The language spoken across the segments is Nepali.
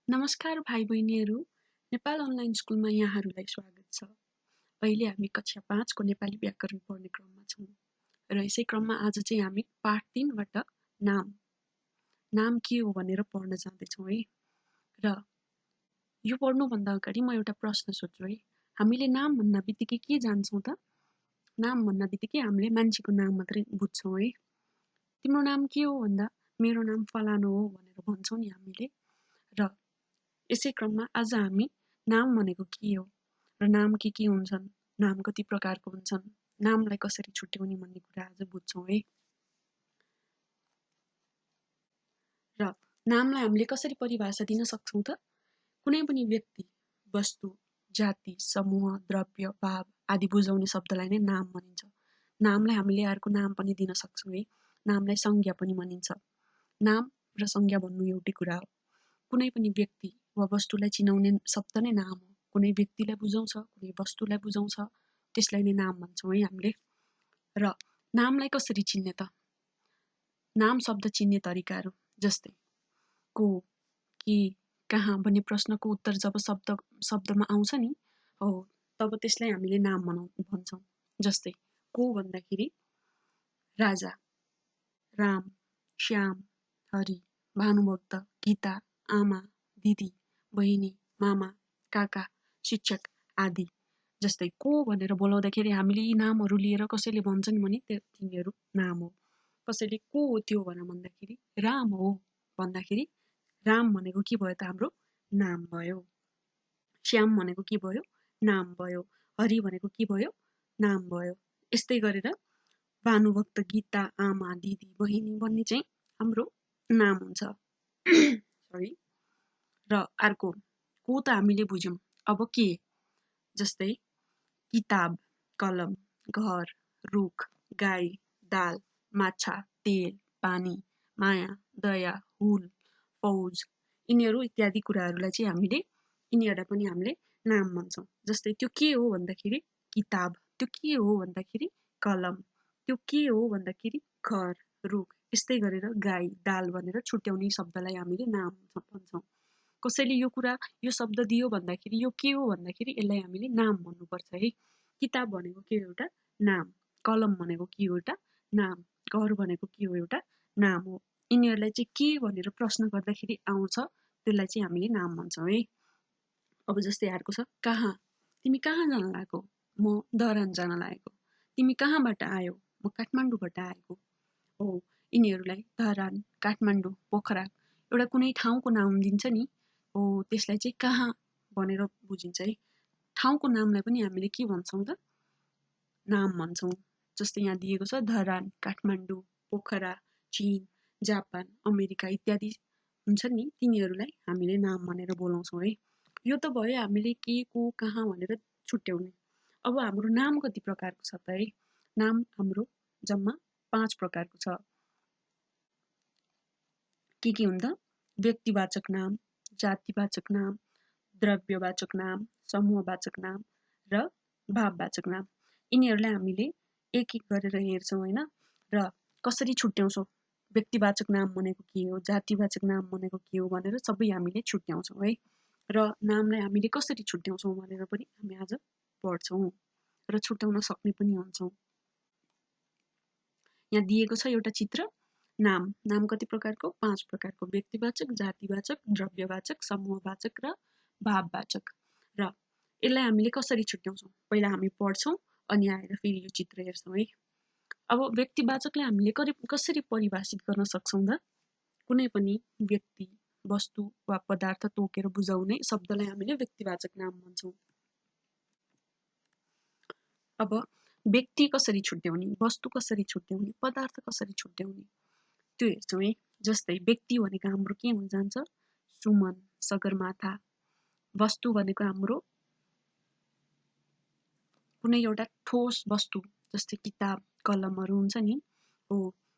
नमस्कार भाइ बहिनीहरू, नेपाल अनलाइन स्कुलमा यहाँहरूलाई स्वागत छ। अहिले हामी कक्षा 5 को नेपाली व्याकरण पढ्ने क्रममा छौँ र यसै क्रममा आज चाहिँ हामी पाठ 3 बाट नाम के हो भनेर पढ्न जाँदैछौँ है। र यो पढ्नुभन्दा अगाडि म एउटा प्रश्न सोध्छु है। हामीले नाम भन्न बित्तिकै के जान्छौँ त? नाम भन्न बित्तिकै हामीले मान्छेको नाम मात्रै बुझ्छौँ है। तिम्रो नाम के हो भन्दा मेरो नाम फलानो हो भनेर भन्छौँ नि हामीले। र यसै क्रममा आज हामी नाम भनेको के हो र नाम के हुन्छन्, नाम कति प्रकारको हुन्छन्, नामलाई कसरी छुट्याउने भन्ने कुरा आज बुझ्छौँ है। र नामलाई हामीले कसरी परिभाषा दिन सक्छौँ त? कुनै पनि व्यक्ति, वस्तु, जाति, समूह, द्रव्य, भाव आदि बुझाउने शब्दलाई नै नाम भनिन्छ। नामलाई हामीले अर्को नाम पनि दिन सक्छौँ है। नामलाई संज्ञा पनि भनिन्छ। नाम र संज्ञा भन्नु एउटै कुरा हो। कुनै पनि व्यक्ति वा वस्तुलाई चिनाउने शब्द नै नाम हो। कुनै व्यक्तिलाई बुझाउँछ, कुनै वस्तुलाई बुझाउँछ, त्यसलाई नै नाम भन्छौँ है हामीले। र नामलाई कसरी चिन्ने त? नाम शब्द चिन्ने तरिकाहरू जस्तै को, के, कहाँ भन्ने प्रश्नको उत्तर जब शब्दमा आउँछ नि, हो तब त्यसलाई हामीले नाम भन्छौँ। जस्तै को भन्दाखेरि राजा, राम, श्याम, हरि, भानुभक्त, गीता, आमा, दिदी, बहिनी, मामा, काका, शिक्षक आदि। जस्तै को भनेर बोलाउँदाखेरि हामीले यी नामहरू लिएर कसैले भन्छन् भने तिनीहरू नाम हो। कसैले को हो त्यो भन्दाखेरि राम हो भन्दाखेरि राम भनेको के भयो त? हाम्रो नाम भयो। श्याम भनेको के भयो? नाम भयो। हरि भनेको के भयो? नाम भयो। यस्तै गरेर भानुभक्त, गीता, आमा, दिदी, बहिनी भन्ने चाहिँ हाम्रो नाम हुन्छ। सरी। र अर्को को त हामीले बुझ्यौँ। अब के? जस्तै किताब, कलम, घर, रुख, गाई, दाल, माछा, तेल, पानी, माया, दया, हुल, फौज यिनीहरू इत्यादि कुराहरूलाई चाहिँ यिनीहरूलाई पनि हामीले नाम भन्छौँ। जस्तै त्यो के हो भन्दाखेरि किताब, त्यो के हो भन्दाखेरि कलम, त्यो के हो भन्दाखेरि घर, रुख। यस्तै गरेर गाई, दाल भनेर छुट्याउने शब्दलाई हामीले नाम भन्छौँ। कसैले यो शब्द दियो भन्दाखेरि यो के हो भन्दाखेरि यसलाई हामीले नाम भन्नुपर्छ है। किताब भनेको के हो? एउटा नाम। कलम भनेको के हो? एउटा नाम। घर भनेको के हो? एउटा नाम हो। यिनीहरूलाई चाहिँ के भनेर प्रश्न गर्दाखेरि आउँछ त्यसलाई चाहिँ हामीले नाम भन्छौँ है। अब जस्तै अर्को छ कहाँ। तिमी कहाँ जान लागेको? म धरान जान लागेको। तिमी कहाँबाट आयो? म काठमाडौँबाट आएको हो। यिनीहरूलाई धरान, काठमाडौँ, पोखरा एउटा कुनै ठाउँको नाम दिन्छ नि, हो त्यसलाई चाहिँ कहाँ भनेर बुझिन्छ है। ठाउँको नामलाई पनि हामीले के भन्छौँ त? नाम भन्छौँ। जस्तै यहाँ दिएको छ धरान, काठमाडौँ, पोखरा, चीन, जापान, अमेरिका इत्यादि हुन्छ नि, तिनीहरूलाई हामीले नाम भनेर बोलाउँछौँ है। यो त भयो हामीले के, को, कहाँ भनेर छुट्याउने। अब हाम्रो नाम कति प्रकारको छ त है? नाम हाम्रो जम्मा 5 प्रकारको छ। के हुन् त? व्यक्तिवाचक नाम, जातिवाचक नाम, द्रव्यवाचक नाम, समूहवाचक नाम र भाववाचक नाम। यिनीहरूलाई हामीले एक एक गरेर हेर्छौँ होइन। र कसरी छुट्याउँछौँ? व्यक्तिवाचक नाम भनेको के हो, जातिवाचक नाम भनेको के हो भनेर सबै हामीले छुट्याउँछौँ है। र नामलाई हामीले कसरी छुट्याउँछौँ भनेर पनि हामी आज पढ्छौँ र छुट्याउन सक्ने पनि हुन्छौँ। यहाँ दिएको छ एउटा चित्र। नाम कति प्रकारको? 5 प्रकारको। व्यक्तिवाचक, जातिवाचक, द्रव्यवाचक, समूहवाचक र भाववाचक। र यसलाई हामीले कसरी छुट्याउँछौँ? पहिला हामी पढ्छौँ अनि आएर फेरि यो चित्र हेर्छौँ है। अब व्यक्तिवाचकलाई हामीले कसरी परिभाषित गर्न सक्छौँ त? कुनै पनि व्यक्ति, वस्तु वा पदार्थ तोकेर बुझाउने शब्दलाई हामीले व्यक्तिवाचक नाम भन्छौँ। अब व्यक्ति कसरी छुट्याउने, वस्तु कसरी छुट्याउने, पदार्थ कसरी छुट्याउने त्यो हेर्छौँ है। जस्तै व्यक्ति भनेको हाम्रो के हुन जान्छ? सुमन, सगरमाथा। वस्तु भनेको हाम्रो कुनै एउटा ठोस वस्तु जस्तै किताब, कलमहरू हुन्छ नि, हो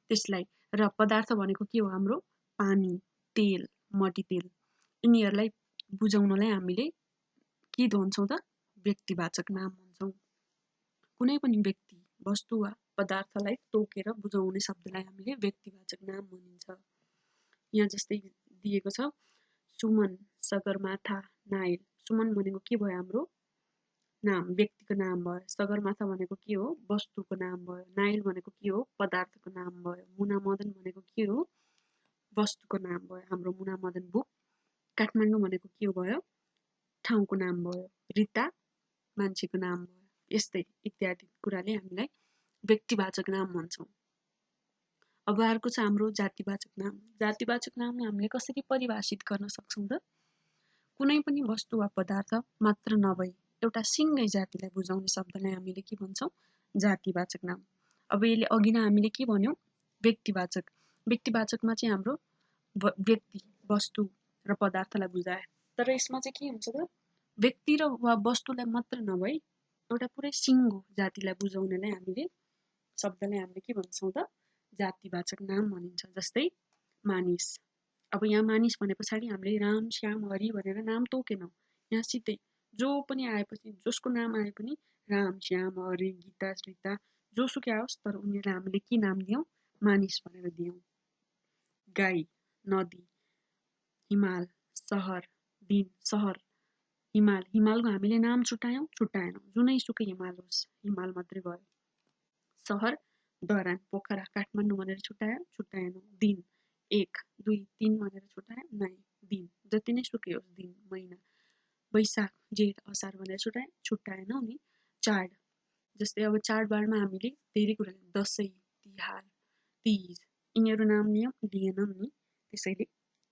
त्यसलाई। र पदार्थ भनेको के हो? हाम्रो पानी, तेल, मट्टीतेल। यिनीहरूलाई बुझाउनलाई हामीले के भन्छौँ त? व्यक्तिवाचक नाम भन्छौँ। कुनै पनि व्यक्ति, वस्तु वा पदार्थलाई तोकेर बुझाउने शब्दलाई हामीले व्यक्तिवाचक नाम भनिन्छ। यहाँ जस्तै दिएको छ सुमन, सगरमाथा, नाइल। सुमन भनेको के भयो हाम्रो नाम, व्यक्तिको नाम भयो। सगरमाथा भनेको के हो वस्तुको नाम भयो। नाइल भनेको के हो पदार्थको नाम भयो। मुना मदन भनेको के हो वस्तुको नाम भयो, हाम्रो मुना मदन बुक। काठमाडौँ भनेको के भयो ठाउँको नाम भयो। रिता मान्छेको नाम भयो। यस्तै इत्यादि कुराले हामीलाई व्यक्तिवाचक नाम भन्छौँ। अब अर्को छ हाम्रो जातिवाचक नाम। जातिवाचक नामलाई हामीले कसरी परिभाषित गर्न सक्छौँ त? कुनै पनि वस्तु वा पदार्थ मात्र नभई एउटा सिङ्गै जातिलाई बुझाउने शब्दलाई हामीले के भन्छौँ जातिवाचक नाम। अब यसले अघि नै हामीले के भन्यौँ व्यक्तिवाचक। व्यक्तिवाचकमा चाहिँ हाम्रो व्यक्ति, वस्तु र पदार्थलाई बुझाए। तर यसमा चाहिँ के हुन्छ त व्यक्ति र वा वस्तुलाई मात्र नभई एउटा पुरै सिङ्गो जातिलाई बुझाउनेलाई हामीले शब्दलाई हामीले के भन्छौँ त जातिवाचक नाम भनिन्छ। जस्तै मानिस। अब यहाँ मानिस भने पछाडि हामीले राम, श्याम, हरि भनेर नाम तोकेनौँ। यहाँ सिधै जो पनि आएपछि जसको नाम आए पनि राम, श्याम, हरि, गीता, श्रीता जोसुकै आओस्, तर उनीहरूलाई हामीले के नाम दियौँ मानिस भनेर दियौँ। गाई, नदी, हिमाल, सहर, दिन, सहर, हिमाल। हिमालको हामीले नाम छुट्यायौँ छुट्याएनौँ, जुनैसुकै हिमाल होस् हिमाल मात्रै भयो। सहर, धरान, पोखरा, काठमाडौँ भनेर छुट्यायौँ छुट्याएनौँ। दिन 1, 2, 3 भनेर छुट्यायौँ नै, दिन जति नै सुकै होस् दिन, महिना। वैशाख, जेठ, असार भनेर छुट्याएनौँ नि। चाड, जस्तै अब चाडबाडमा हामीले धेरै कुरा दसैँ, तिहार, तीज यिनीहरू नाम लिएनौँ नि। त्यसैले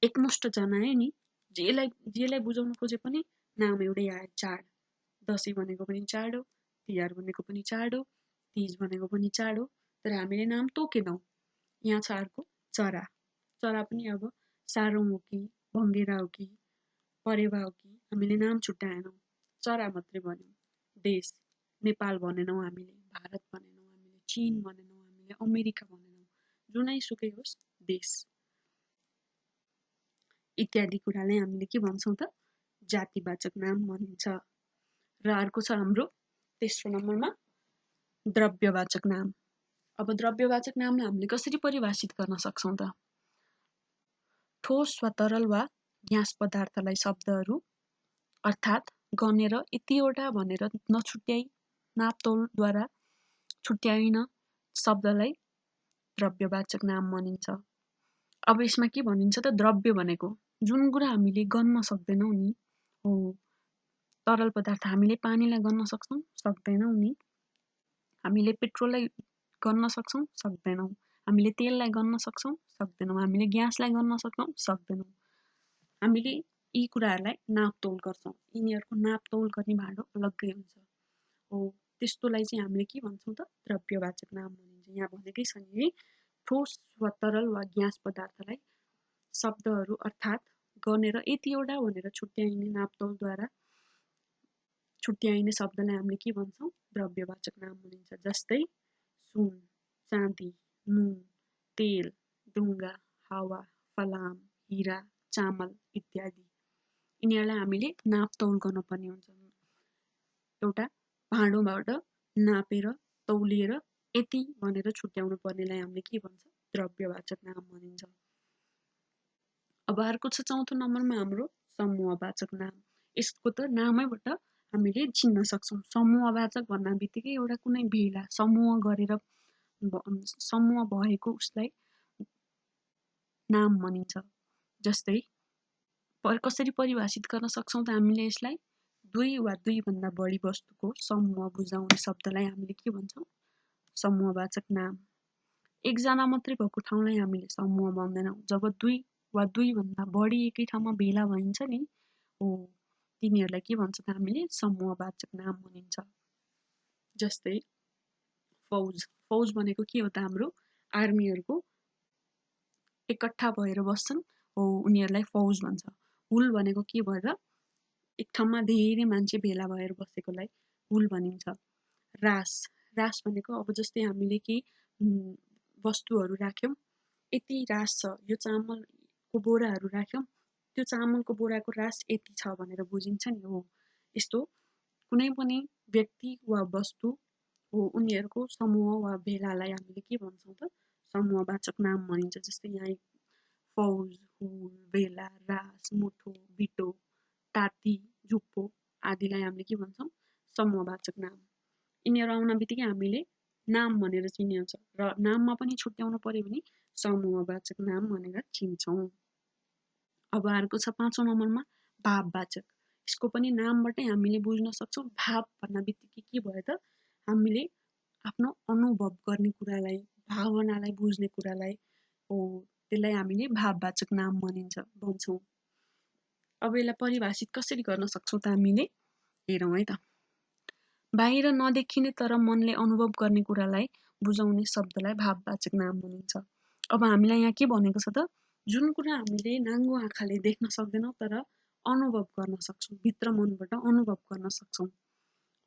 एकमुष्ट जनायो नि, जेलाई बुझाउन खोजे पनि नाम एउटै आयो चाड। दसैँ भनेको पनि चाड हो, तिहार भनेको पनि चाड हो, तीज भनेको पनि चाड हो, तर हामीले नाम तोकेनौँ। यहाँ छ अर्को चरा। चरा पनि अब सारौँ हो कि भङ्गेरा हो कि परेवा हो कि हामीले नाम छुट्याएनौँ, चरा मात्रै भन्यौँ। देश, नेपाल भनेनौँ हामीले, भारत भनेनौँ हामीले, चीन भनेनौँ हामीले, अमेरिका भनेनौँ, जुनैसुकै होस् देश इत्यादि कुरालाई हामीले के भन्छौँ त जातिवाचक नाम भनिन्छ। र अर्को छ हाम्रो तेस्रो नम्बरमा द्रव्यवाचक नाम। अब द्रव्यवाचक नामलाई हामीले कसरी परिभाषित गर्न सक्छौँ त? ठोस वा तरल वा ग्यास पदार्थलाई शब्दहरू अर्थात् गनेर यतिवटा भनेर नछुट्याई नापतोलद्वारा छुट्याइन शब्दलाई द्रव्यवाचक नाम भनिन्छ। अब यसमा के भनिन्छ त द्रव्य भनेको जुन कुरा हामीले गन्न सक्दैनौँ नि हो। तरल पदार्थ हामीले पानीलाई गन्न सक्छौँ सक्दैनौँ नि। हामीले पेट्रोललाई गन्न सक्छौँ सक्दैनौँ। हामीले तेललाई गन्न सक्छौँ सक्दैनौँ। हामीले ग्यासलाई गन्न सक्छौँ सक्दैनौँ। हामीले यी कुराहरूलाई नापतोल गर्छौँ, यिनीहरूको नापतोल गर्ने भाँडो अलग्गै हुन्छ हो। त्यस्तोलाई चाहिँ हामीले के भन्छौँ त द्रव्यवाचक नाम भनिन्छ। यहाँ भनेकै छ नि ठोस वा तरल वा ग्यास पदार्थलाई शब्दहरू अर्थात् गनेर यतिवटा भनेर छुट्याइने नापतोलद्वारा छुट्याइने शब्दलाई हामीले के भन्छौँ द्रव्यवाचक नाम भनिन्छ। जस्तै सुन, चाँदी, नुन, तेल, ढुङ्गा, हावा, फलाम, हिरा, चामल इत्यादि यिनीहरूलाई हामीले नापतोल गर्न पर्ने हुन्छ। एउटा भाँडोबाट नापेर तौलिएर यति भनेर छुट्याउनु पर्नेलाई हामीले के भन्छ द्रव्यवाचक नाम भनिन्छ। अब अर्को छ चौथो नम्बरमा हाम्रो समूहवाचक नाम। यसको त नामैबाट हामीले चिन्न सक्छौँ। समूहवाचक भन्ना बित्तिकै एउटा कुनै भेला समूह गरेर समूह भएको उसलाई नाम भनिन्छ। जस्तै कसरी परिभाषित गर्न सक्छौँ त हामीले यसलाई 2 वा 2 भन्दा बढी वस्तुको समूह बुझाउने शब्दलाई हामीले के भन्छौँ समूहवाचक नाम। एकजना मात्रै भएको ठाउँलाई हामीले समूह भन्दैनौँ। जब 2 वा 2 भन्दा बढी एकै ठाउँमा भेला भइन्छ नि हो, तिनीहरूलाई के भन्छ त हामीले समूहवाचक नाम भनिन्छ। जस्तै फौज। फौज भनेको के हो त हाम्रो आर्मीहरूको एकट्ठा भएर बस्छन् हो, उनीहरूलाई फौज भन्छ। हुल भनेको के भएर एक ठाउँमा धेरै मान्छे भेला भएर बसेकोलाई हुल भनिन्छ। रास। रास भनेको अब जस्तै हामीले केही वस्तुहरू राख्यौँ, यति रास छ, यो चामलको बोराहरू राख्यौँ, त्यो चामलको बोराको रास यति छ भनेर बुझिन्छ नि हो। यस्तो कुनै पनि व्यक्ति वा वस्तु हो उनीहरूको समूह वा भेलालाई हामीले के भन्छौँ त समूहवाचक नाम भनिन्छ। जस्तै यहाँ फौज, हुल, भेला, रास, मुठो, बिटो, ताती, झुप्पो आदिलाई हामीले के भन्छौँ? समूहवाचक नाम। यिनीहरू आउन बित्तिकै हामीले नाम भनेर चिनिन्छ र नाममा पनि छुट्याउनु पर्यो भने समूहवाचक नाम भनेर चिन्छौँ। अब अर्को छ 5औं नम्बरमा भाववाचक। यसको पनि नामबाटै हामीले बुझ्न सक्छौँ। भाव भन्न बित्तिकै के भयो त? हामीले आफ्नो अनुभव गर्ने कुरालाई, भावनालाई बुझ्ने कुरालाई हो, त्यसलाई हामीले भाववाचक नाम भन्छौँ। अब यसलाई परिभाषित कसरी गर्न सक्छौँ त हामीले? हेरौँ है त। बाहिर नदेखिने तर मनले अनुभव गर्ने कुरालाई बुझाउने शब्दलाई भाववाचक नाम भनिन्छ। अब हामीलाई यहाँ के भनेको छ त? जुन कुरा हामीले नाङ्गो आँखाले देख्न सक्दैनौँ तर अनुभव गर्न सक्छौँ, भित्र मनबाट अनुभव गर्न सक्छौँ,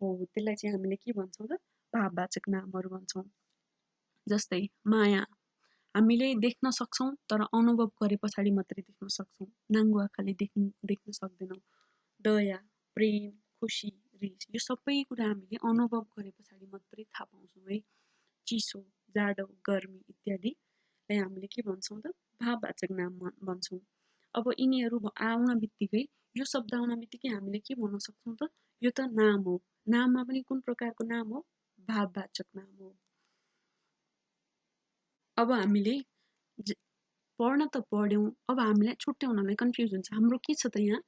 हो त्यसलाई चाहिँ हामीले के भन्छौँ त? भाववाचक नामहरू भन्छौँ। जस्तै माया, हामीले देख्न सक्छौँ तर अनुभव गरे पछाडि मात्रै देख्न सक्छौँ, नाङ्गो आँखाले देख्न सक्दैनौँ। दया, प्रेम, खुसी, रिस, यो सबै कुरा हामीले अनुभव गरे पछाडि मात्रै थाहा पाउँछौँ है। चिसो, जाडो, गर्मी इत्यादिलाई हामीले के भन्छौँ त? भाववाचक नाम भन्छौँ। अब यिनीहरू आउन बित्तिकै, यो शब्द आउन बित्तिकै हामीले के भन्न सक्छौँ त? यो त नाम हो। नाममा पनि कुन प्रकारको नाम हो? भाववाचक नाम हो। अब हामीले पढ्न त पढ्यौँ, अब हामीलाई छुट्याउनलाई कन्फ्युज हुन्छ। हाम्रो के छ त यहाँ?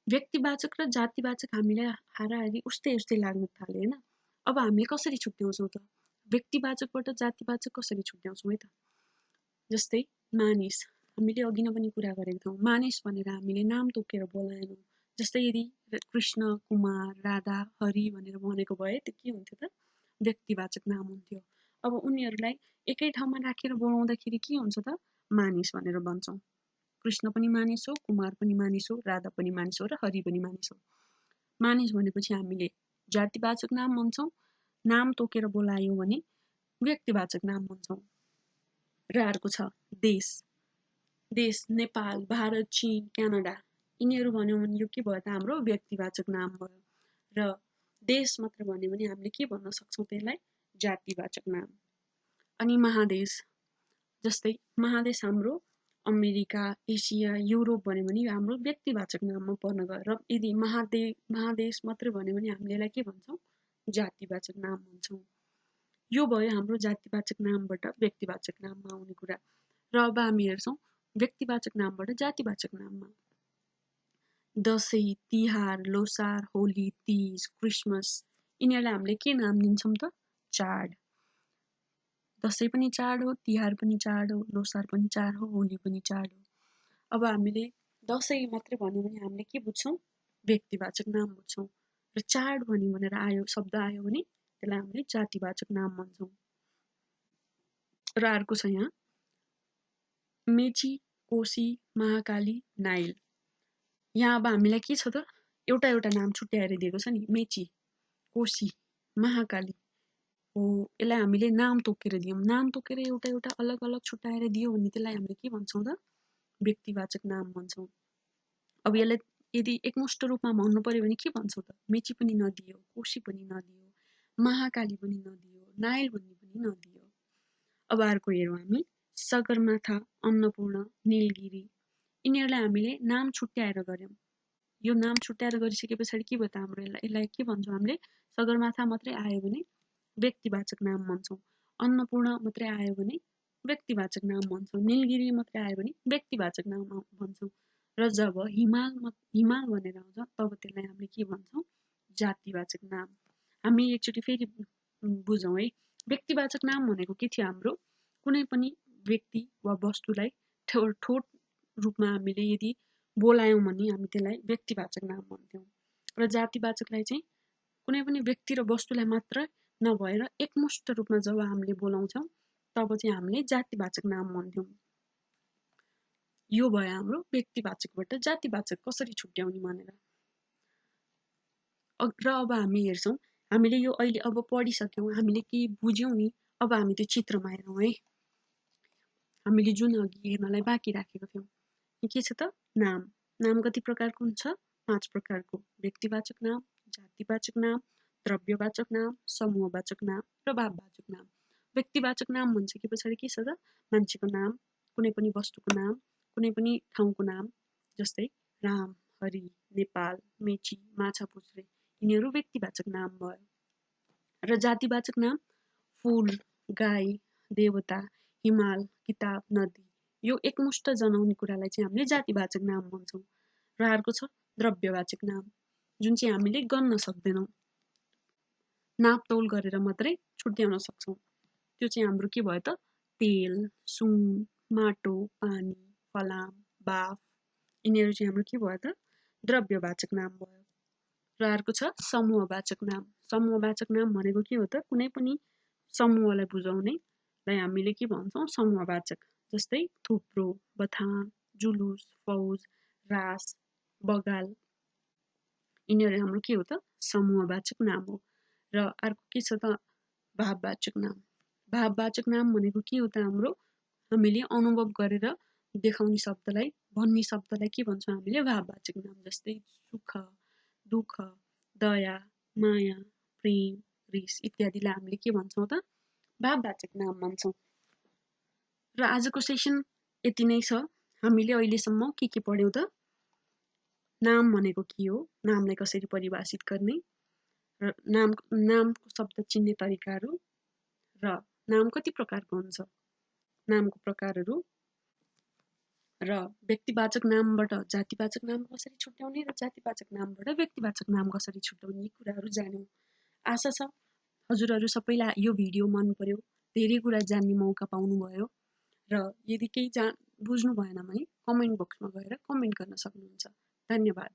व्यक्तिवाचक र जातिवाचक हामीलाई हाराहारी उस्तै लाग्न थाल्यो होइन। अब हामीले कसरी छुट्याउँछौँ त? व्यक्तिवाचकबाट जातिवाचक कसरी छुट्याउँछौँ है त? जस्तै मानिस, हामीले अघि नै पनि कुरा गरेको थियौँ। मानिस भनेर हामीले नाम तोकेर बोलाएनौँ। जस्तै यदि कृष्ण, कुमार, राधा, हरि भनेर भनेको भए त्यो के हुन्थ्यो त? व्यक्तिवाचक नाम हुन्थ्यो। अब उनीहरूलाई एकै ठाउँमा राखेर बोलाउँदाखेरि के हुन्छ त? मानिस भनेर भन्छौँ। कृष्ण पनि मानिस हो, कुमार पनि मानिस हो, राधा पनि मानिस हो र हरि पनि मानिस हो। मानिस भनेपछि हामीले जातिवाचक नाम भन्छौँ। नाम तोकेर बोलायो भने व्यक्तिवाचक नाम भन्छौँ। र अर्को छ देश। देश नेपाल, भारत, चीन, क्यानाडा यिनीहरू भन्यौँ भने यो के भयो त? हाम्रो व्यक्तिवाचक नाम भयो। र देश मात्र भन्यो भने हामीले के भन्न सक्छौँ त्यसलाई? जातिवाचक नाम। अनि महादेश, जस्तै महादेश हाम्रो अमेरिका, एसिया, युरोप भन्यो भने यो हाम्रो व्यक्तिवाचक नाममा पर्न गयो। र यदि महादेश मात्रै भन्यो भने हामीले यसलाई के भन्छौँ? जातिवाचक नाम भन्छौँ। यो भयो हाम्रो जातिवाचक नामबाट व्यक्तिवाचक नाममा आउने कुरा। र अब हामी हेर्छौँ व्यक्तिवाचक नामबाट जातिवाचक नाममा। दसैँ, तिहार, लोसार, होली, तीज, क्रिसमस यिनीहरूलाई हामीले के नाम दिन्छौँ त? चाड। दसैँ पनि चाड हो, तिहार पनि चाड हो, लोसार पनि चाड हो, होली पनि चाड हो। अब हामीले दसैँ मात्रै भन्यो भने हामीले के बुझ्छौँ? व्यक्तिवाचक नाम बुझ्छौँ। र चाड भन्यो भनेर शब्द आयो भने त्यसलाई हामीले जातिवाचक नाम भन्छौँ। र अर्को छ यहाँ मेची, कोशी, महाकाली, नाइल। यहाँ अब हामीलाई के छ त? एउटा नाम छुट्याएर दिएको छ नि, मेची, कोशी, महाकाली हो। यसलाई हामीले नाम तोकेर दियौँ। नाम तोकेर एउटा अलग छुट्याएर दियो भने त्यसलाई हामीले के भन्छौँ त? व्यक्तिवाचक नाम भन्छौँ। अब यसलाई यदि एकमुष्ट रूपमा भन्नु पर्यो भने के भन्छौँ त? मेची पनि नदियो, कोशी पनि नदियो, महाकाली पनि नदियो, नाइल भन्ने पनि नदियो। अब अर्को हेरौँ हामी सगरमाथा, अन्नपूर्ण, नीलगिरी यिनीहरूलाई हामीले नाम छुट्याएर गर्यौँ। यो नाम छुट्याएर गरिसके पछाडि के भयो त हाम्रो? यसलाई के भन्छौँ हामीले? सगरमाथा मात्रै आयो भने व्यक्तिवाचक नाम भन्छौँ। अन्नपूर्ण मात्रै आयो भने व्यक्तिवाचक नाम भन्छौँ। नीलगिरी मात्रै आयो भने व्यक्तिवाचक नाम भन्छौँ। र जब हिमाल भनेर आउँछ तब त्यसलाई हामीले के भन्छौँ? जातिवाचक नाम। हामी एकचोटि फेरि बुझौँ है। व्यक्तिवाचक नाम भनेको के थियो हाम्रो? कुनै पनि व्यक्ति वा वस्तुलाई ठोट रूपमा हामीले यदि बोलायौँ भने हामी त्यसलाई व्यक्तिवाचक नाम भन्छौँ। र जातिवाचकलाई चाहिँ कुनै पनि व्यक्ति र वस्तुलाई मात्र नभएर एकमुष्ट रूपमा जब हामीले बोलाउँछौँ तब चाहिँ हामीले जातिवाचक नाम भन्छौँ। यो भयो हाम्रो व्यक्तिवाचकबाट जातिवाचक कसरी छुट्याउने भनेर। र अब हामी हेर्छौँ हामीले यो अहिले अब पढिसक्यौँ, हामीले के बुझ्यौँ नि, अब हामी त्यो चित्रमा हेरौँ है। हामीले जुन अघि हेर्नलाई बाँकी राखेको थियौँ के छ त? नाम। नाम कति प्रकारको हुन्छ? 5 प्रकारको। व्यक्तिवाचक नाम, जातिवाचक नाम, द्रव्यवाचक नाम, समूहवाचक नाम र भाववाचक नाम। व्यक्तिवाचक नाम भनिसके पछाडि के छ त? मान्छेको नाम, कुनै पनि वस्तुको नाम, कुनै पनि ठाउँको नाम, जस्तै राम, हरि, नेपाल, मेची, माछापुच्छ्रे यिनीहरू व्यक्तिवाचक नाम भयो। र जातिवाचक नाम फूल, गाई, देवता, हिमाल, किताब, नदी यो एकमुष्ट जनाउने कुरालाई चाहिँ हामीले जातिवाचक नाम भन्छौँ। र अर्को छ द्रव्यवाचक नाम, जुन चाहिँ हामीले गन्न सक्दैनौँ, नापतौल गरेर मात्रै छुट्याउन सक्छौँ। त्यो चाहिँ हाम्रो के भयो त तेल, सुन, माटो, पानी, फलाम, बाफ यिनीहरू चाहिँ हाम्रो के भयो त द्रव्यवाचक नाम भयो। र अर्को छ समूहवाचक नाम। समूहवाचक नाम भनेको के हो त कुनै पनि समूहलाई बुझाउनेलाई हामीले के भन्छौँ समूहवाचक। जस्तै थुप्रो, बथान, जुलुस, फौज, रास, बगाल यिनीहरू हाम्रो के हो त समूहवाचक नाम हो। र अर्को के छ त भाववाचक नाम। भाववाचक नाम भनेको के हो त हाम्रो हामीले अनुभव गरेर देखाउने शब्दलाई भन्ने शब्दलाई के भन्छौँ हामीले भाववाचक नाम। जस्तै सुख, दुःख, दया, माया, प्रेम, रिस इत्यादिलाई हामीले के भन्छौँ त भाववाचक नाम भन्छौँ। र आजको सेसन यति नै छ। हामीले अहिलेसम्म के पढ्यौँ त नाम भनेको के हो, नामलाई कसरी परिभाषित गर्ने, र नामको शब्द चिन्ने तरिकाहरू, र नाम कति प्रकारको हुन्छ, नामको प्रकारहरू, र व्यक्तिवाचक नामबाट जातिवाचक नाम कसरी छुट्याउने र जातिवाचक नामबाट व्यक्तिवाचक नाम कसरी छुट्याउने यी कुराहरू जान्यौँ। आशा छ हजुरहरू सबैलाई यो भिडियो मन पर्यो, धेरै कुरा जान्ने मौका पाउनुभयो। र यदि केही बुझ्नु भएन भने कमेन्ट बक्समा गएर कमेन्ट गर्न सक्नुहुन्छ। धन्यवाद।